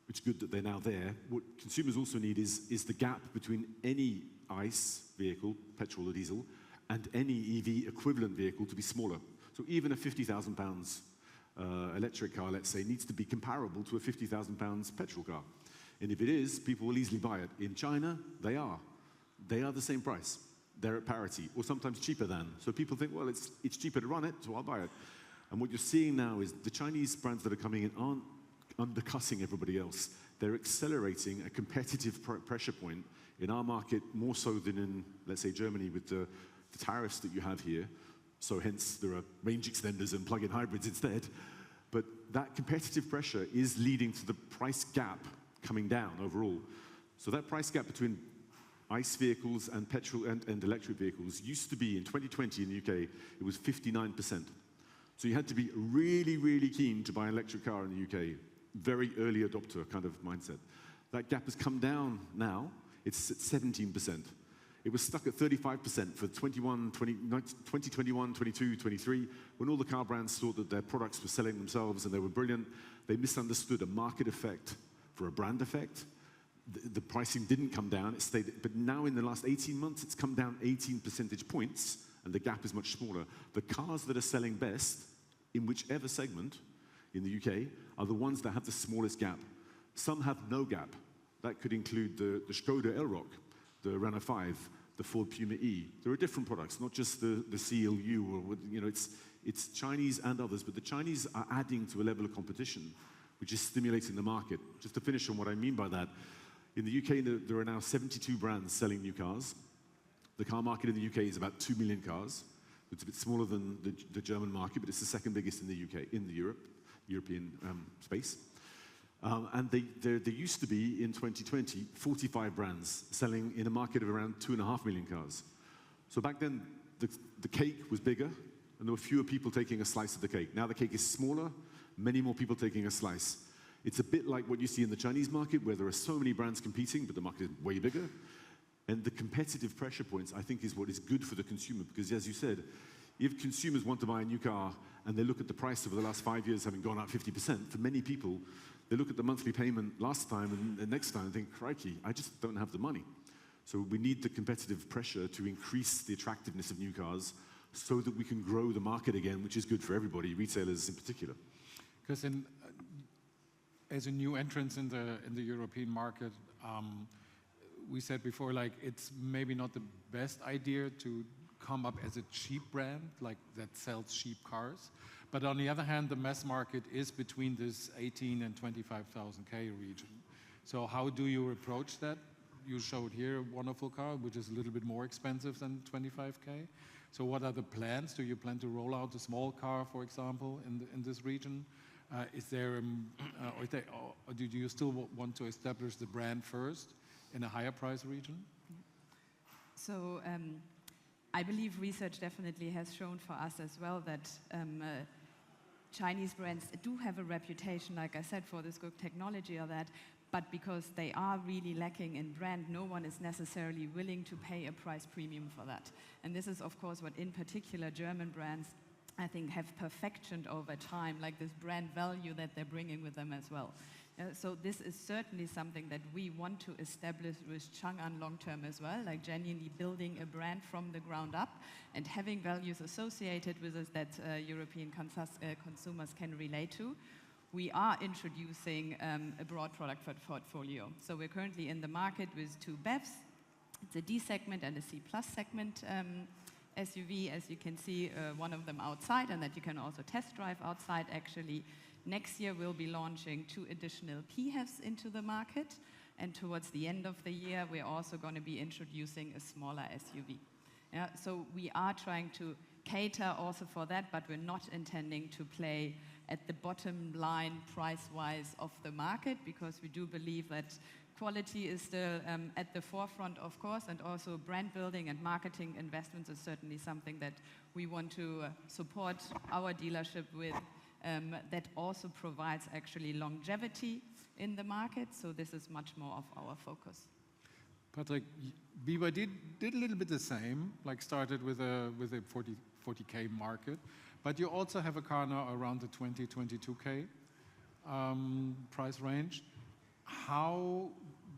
which is good that they're now there, what consumers also need is the gap between any ICE vehicle, petrol or diesel, and any EV equivalent vehicle to be smaller. So even a £50,000 electric car, let's say, needs to be comparable to a £50,000 petrol car. And if it is, people will easily buy it. In China, they are. They are the same price. They're at parity, or sometimes cheaper than. So people think, well, it's cheaper to run it, so I'll buy it. And what you're seeing now is the Chinese brands that are coming in aren't undercutting everybody else. They're accelerating a competitive pressure point in our market more so than in, let's say, Germany with the tariffs that you have here. So hence there are range extenders and plug-in hybrids instead. But that competitive pressure is leading to the price gap coming down overall. So that price gap between ICE vehicles and petrol and electric vehicles used to be, in 2020 in the UK, it was 59%. So you had to be really, really keen to buy an electric car in the UK. Very early adopter kind of mindset. That gap has come down now. It's at 17%. It was stuck at 35% for 2021, 22, 23, when all the car brands thought that their products were selling themselves and they were brilliant. They misunderstood a market effect for a brand effect. The pricing didn't come down, it stayed, but now in the last 18 months, it's come down 18 percentage points, and the gap is much smaller. The cars that are selling best, in whichever segment in the UK, are the ones that have the smallest gap. Some have no gap. That could include the Skoda Elroq, the Renault 5, the Ford Puma E. There are different products, not just the CLU, or, you know, it's Chinese and others, but the Chinese are adding to a level of competition, which is stimulating the market. Just to finish on what I mean by that, in the UK, there are now 72 brands selling new cars. The car market in the UK is about 2 million cars. It's a bit smaller than the German market, but it's the second biggest in the UK, in the European space. And there used to be, in 2020, 45 brands selling in a market of around 2.5 million cars. So back then, the cake was bigger, and there were fewer people taking a slice of the cake. Now the cake is smaller, many more people taking a slice. It's a bit like what you see in the Chinese market, where there are so many brands competing, but the market is way bigger. And the competitive pressure points, I think, is what is good for the consumer, because as you said, if consumers want to buy a new car and they look at the price over the last 5 years having gone up 50%, for many people, they look at the monthly payment last time and the next time and think, crikey, I just don't have the money. So we need the competitive pressure to increase the attractiveness of new cars so that we can grow the market again, which is good for everybody, retailers in particular. Because as a new entrance in the European market, we said before, like, it's maybe not the best idea to come up as a cheap brand, like that sells cheap cars. But on the other hand, the mass market is between this 18 and 25,000K region. So how do you approach that? You showed here a wonderful car, which is a little bit more expensive than 25K. So what are the plans? Do you plan to roll out a small car, for example, in this region? Is there, or do you still want to establish the brand first in a higher price region? So I believe research definitely has shown for us as well that Chinese brands do have a reputation, like I said, for this good technology or that, but because they are really lacking in brand, no one is necessarily willing to pay a price premium for that. And this is, of course, what in particular German brands, I think, have perfected over time, like this brand value that they're bringing with them as well. So this is certainly something that we want to establish with Chang'an long term as well, like genuinely building a brand from the ground up and having values associated with us that European consumers can relate to. We are introducing a broad product portfolio. So we're currently in the market with 2 BEVs. It's a D segment and a C plus segment SUV, as you can see, one of them outside, and that you can also test drive outside actually. Next year we'll be launching 2 additional PHEVs into the market, and towards the end of the year we're also going to be introducing a smaller SUV. Yeah, so we are trying to cater also for that, but we're not intending to play at the bottom line price-wise of the market, because we do believe that quality is still at the forefront, of course, and also brand building and marketing investments is certainly something that we want to support our dealership with, that also provides actually longevity in the market. So this is much more of our focus. Patrick, BYD did a little bit the same, like started with a 40K market, but you also have a car now around the 22K price range. How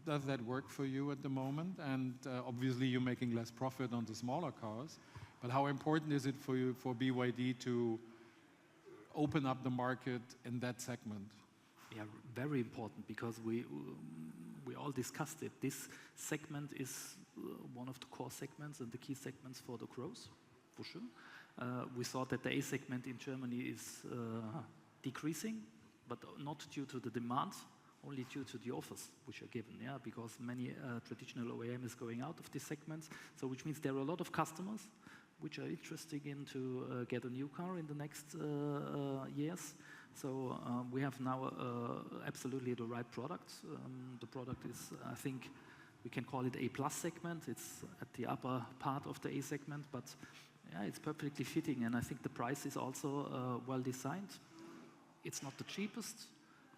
does that work for you at the moment? And obviously you're making less profit on the smaller cars, but how important is it for you, for BYD, to open up the market in that segment? Yeah, very important, because we all discussed it. This segment is one of the core segments and the key segments for the growth, for sure. We saw that the A segment in Germany is decreasing, but not due to the demand, only due to the offers which are given, yeah, because many traditional OEM is going out of these segments. So which means there are a lot of customers which are interested in to get a new car in the next years. So we have now absolutely the right product. The product is, I think, we can call it A plus segment. It's at the upper part of the A segment, but yeah, it's perfectly fitting, and I think the price is also well designed. It's not the cheapest,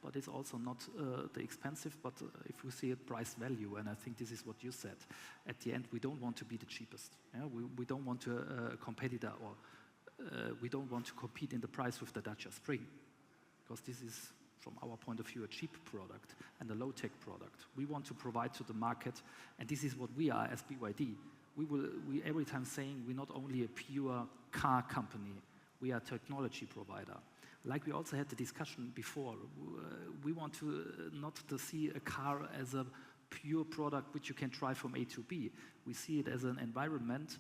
but it's also not the expensive, but if we see it price value, and I think this is what you said, at the end we don't want to be the cheapest. Yeah? We don't want to competitor, or we don't want to compete in the price with the Dacia Spring, because this is, from our point of view, a cheap product and a low-tech product. We want to provide to the market, and this is what we are as BYD. We every time saying we're not only a pure car company, we are a technology provider. Like we also had the discussion before, we want to not to see a car as a pure product which you can try from A to B. We see it as an environment,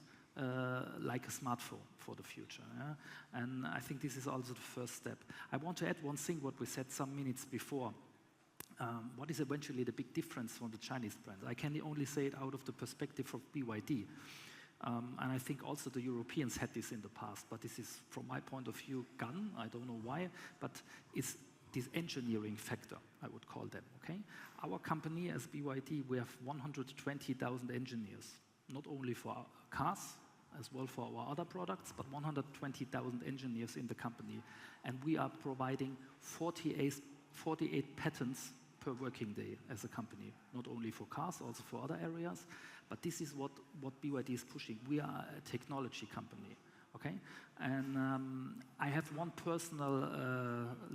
like a smartphone for the future. Yeah? And I think this is also the first step. I want to add one thing what we said some minutes before. What is eventually the big difference from the Chinese brand? I can only say it out of the perspective of BYD. And I think also the Europeans had this in the past, but this is, from my point of view, gone. I don't know why, but it's this engineering factor, I would call them, okay? Our company, as BYD, we have 120,000 engineers, not only for our cars, as well for our other products, but 120,000 engineers in the company. And we are providing 48 patents per working day as a company, not only for cars, also for other areas. But this is what BYD is pushing. We are a technology company, okay? And I have one personal,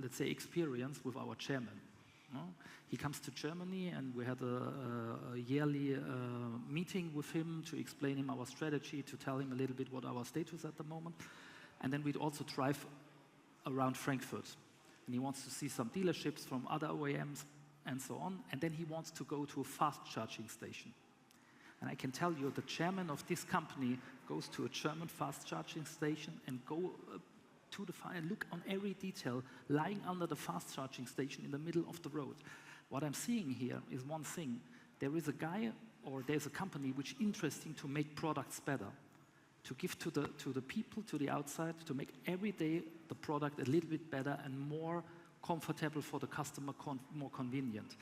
let's say, experience with our chairman. No? He comes to Germany, and we had a yearly meeting with him to explain him our strategy, to tell him a little bit what our status at the moment. And then we'd also drive around Frankfurt. And he wants to see some dealerships from other OEMs and so on. And then he wants to go to a fast charging station. And I can tell you, the chairman of this company goes to a German fast charging station and go to the fire and look on every detail lying under the fast charging station in the middle of the road. What I'm seeing here is one thing. There is a guy, or there's a company which is interesting to make products better, to give to the people, to the outside, to make every day the product a little bit better and more comfortable for the customer, more convenient.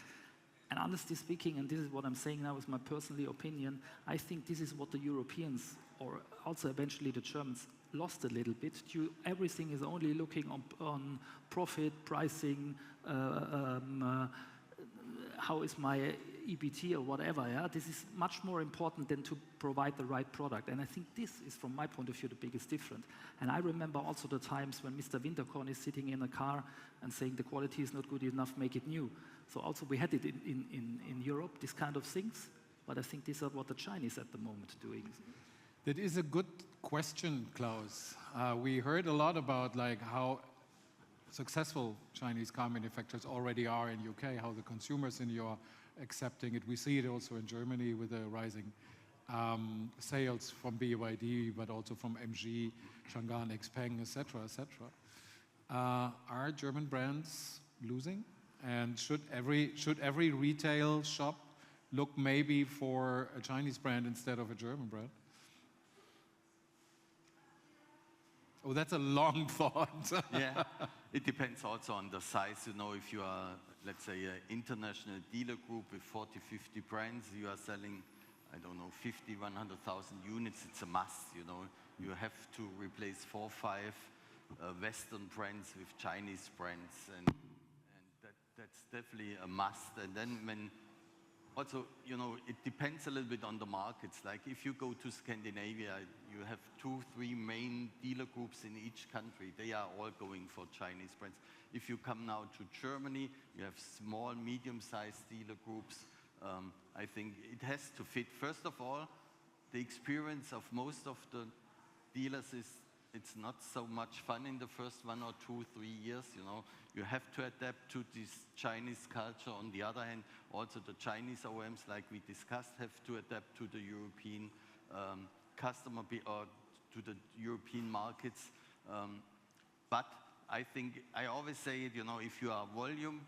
And honestly speaking, and this is what I'm saying now is my personal opinion, I think this is what the Europeans, or also eventually the Germans, lost a little bit. Everything is only looking on profit, pricing, how is my EBT or whatever. Yeah, this is much more important than to provide the right product. And I think this is, from my point of view, the biggest difference. And I remember also the times when Mr. Winterkorn is sitting in a car and saying the quality is not good enough, make it new. So also we had it in Europe, this kind of things. But I think these are what the Chinese at the moment are doing. That is a good question, Klaus. We heard a lot about like how successful Chinese car manufacturers already are in UK, how the consumers in Europe are accepting it. We see it also in Germany with the rising sales from BYD, but also from MG, Changan, Xpeng, etc., etc. Are German brands losing? And should every retail shop look maybe for a Chinese brand instead of a German brand? Oh, that's a long thought. Yeah, it depends also on the size. You know, if you are, let's say, an international dealer group with 40, 50 brands, you are selling, I don't know, 50, 100,000 units, it's a must, you know. You have to replace 4, 5 Western brands with Chinese brands, and that's definitely a must. And then when, also, you know, it depends a little bit on the markets. Like if you go to Scandinavia, you have 2, 3 main dealer groups in each country. They are all going for Chinese brands. If you come now to Germany, you have small, medium-sized dealer groups. I think it has to fit. First of all, the experience of most of the dealers is it's not so much fun in the first 1 or 2, 3 years, you know. You have to adapt to this Chinese culture. On the other hand, also the Chinese OEMs, like we discussed, have to adapt to the European customer or to the European markets. But I think, I always say it, you know, if you are a volume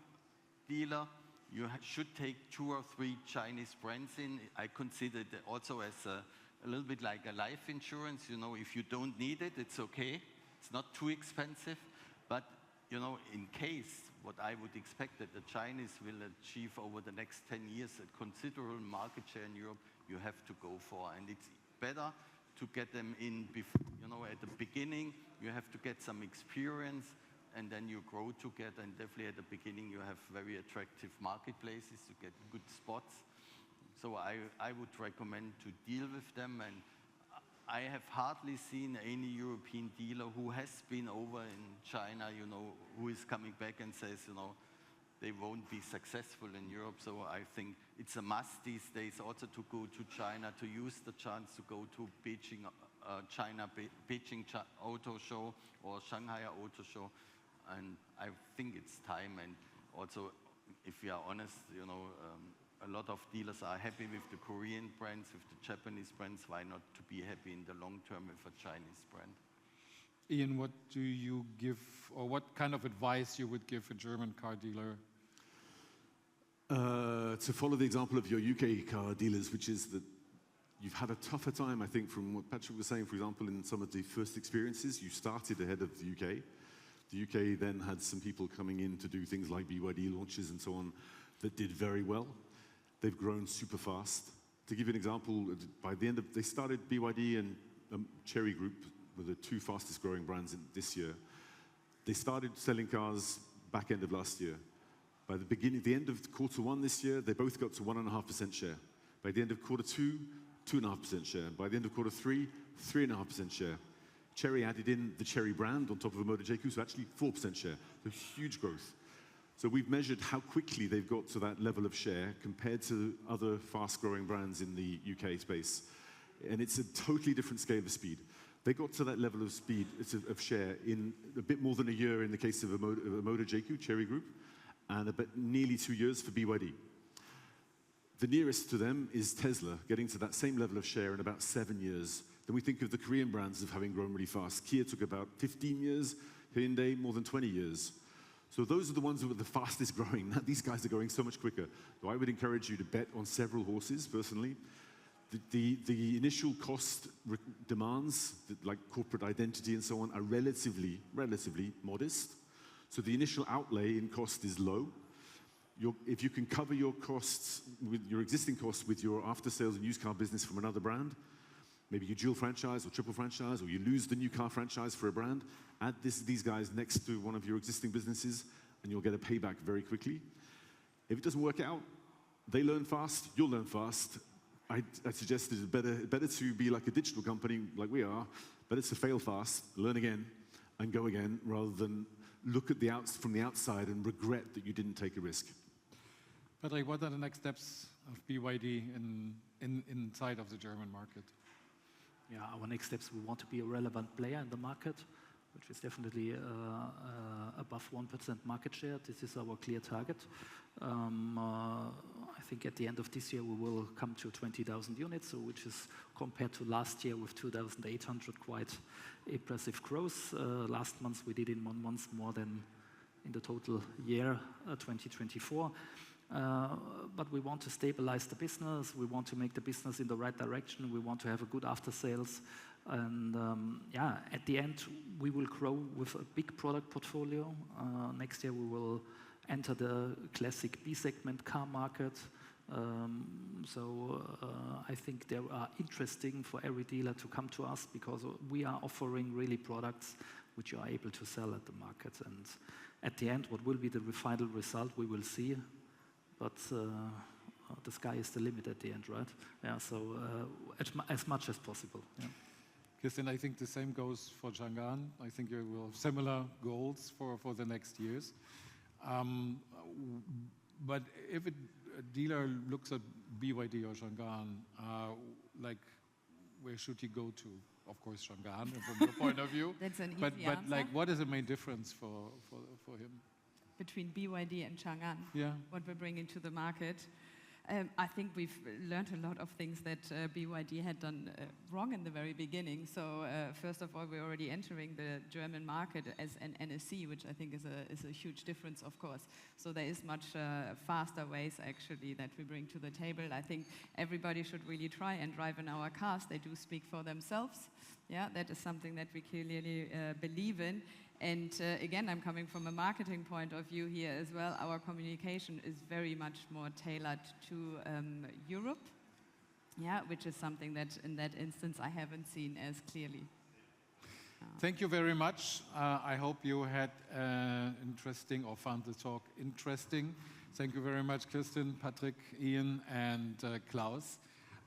dealer, you should take 2 or 3 Chinese brands in. I consider it also as a little bit like a life insurance. You know, if you don't need it, it's okay. It's not too expensive. But, you know, in case, what I would expect that the Chinese will achieve over the next 10 years a considerable market share in Europe, you have to go for. And it's better to get them in, before, you know, at the beginning. You have to get some experience, and then you grow together. And definitely at the beginning, you have very attractive marketplaces to get good spots. So I would recommend to deal with them, and I have hardly seen any European dealer who has been over in China, you know, who is coming back and says, you know, they won't be successful in Europe. So I think it's a must these days also to go to China, to use the chance to go to Beijing, Beijing Auto Show or Shanghai Auto Show. And I think it's time. And also, if we are honest, you know, a lot of dealers are happy with the Korean brands, with the Japanese brands. Why not to be happy in the long term with a Chinese brand? Ian, what do you give, or what kind of advice you would give a German car dealer? To follow the example of your UK car dealers, which is that you've had a tougher time, I think, from what Patrick was saying, for example, in some of the first experiences. You started ahead of the UK. The UK then had some people coming in to do things like BYD launches and so on that did very well. They've grown super fast. To give you an example, by the end of, they started BYD and Chery Group were the 2 fastest growing brands this year. They started selling cars back end of last year. By the end of Q1 this year, they both got to 1.5% share. By the end of Q2, 2.5% share. By the end of Q3, 3.5% share. Chery added in the Chery brand on top of a Motor JQ, so actually 4% share. So huge growth. So we've measured how quickly they've got to that level of share compared to other fast-growing brands in the UK space. And it's a totally different scale of speed. They got to that level of speed, of share, in a bit more than a year in the case of a Motor JQ, Chery Group, and nearly 2 years for BYD. The nearest to them is Tesla, getting to that same level of share in about 7 years. Then we think of the Korean brands of having grown really fast. Kia took about 15 years, Hyundai more than 20 years. So those are the ones who are the fastest growing. These guys are going so much quicker. So I would encourage you to bet on several horses, personally. The initial cost demands, like corporate identity and so on, are relatively modest. So the initial outlay in cost is low. If you can cover your costs, with your existing costs, with your after-sales and used car business from another brand, maybe you dual franchise or triple franchise, or you lose the new car franchise for a brand, add these guys next to one of your existing businesses, and you'll get a payback very quickly. If it doesn't work out, They learn fast, you'll learn fast. I suggest it's better to be like a digital company like we are, better to fail fast, learn again, and go again, rather than look at from the outside and regret that you didn't take a risk. Patrick, what are the next steps of BYD inside of the German market? Yeah, our next steps, we want to be a relevant player in the market, which is definitely above 1% market share. This is our clear target. I think at the end of this year we will come to 20,000 units, so which is compared to last year with 2,800 quite impressive growth. Last month we did in 1 month more than in the total year 2024. But we want to stabilize the business. We want to make the business in the right direction. We want to have a good after sales. And yeah, at the end, we will grow with a big product portfolio. Next year, we will enter the classic B segment car market. So I think they are interesting for every dealer to come to us because we are offering really products which you are able to sell at the market. And at the end, what will be the final result, we will see. But the sky is the limit at the end, right? Yeah, so as much as possible. Yeah. Christian, I think the same goes for Chang'an. I think you will have similar goals for the next years. But if a dealer looks at BYD or Chang'an, like where should he go to? Of course, Chang'an, from your point of view. That's an easy but answer. like, what is the main difference for him? Between BYD and Chang'an, Yeah. what we're bringing to the market. I think we've learned a lot of things that BYD had done wrong in the very beginning. So first of all, we're already entering the German market as an NSC, which I think is a huge difference, of course. So there is much faster ways, actually, that we bring to the table. I think everybody should really try and drive in our cars. They do speak for themselves. Yeah, that is something that we clearly believe in. And again, I'm coming from a marketing point of view here as well. Our communication is very much more tailored to Europe, yeah, which is something that in that instance I haven't seen as clearly. Thank you very much. I hope you had interesting or found the talk interesting. Thank you very much, Christian, Patrick, Ian, and Klaus.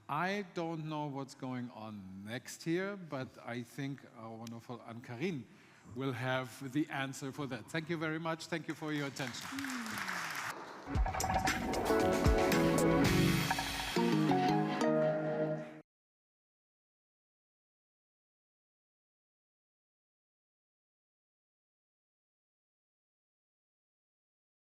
I don't know what's going on next here, but I think our wonderful Ann-Karin will have the answer for that. Thank you very much. Thank you for your attention.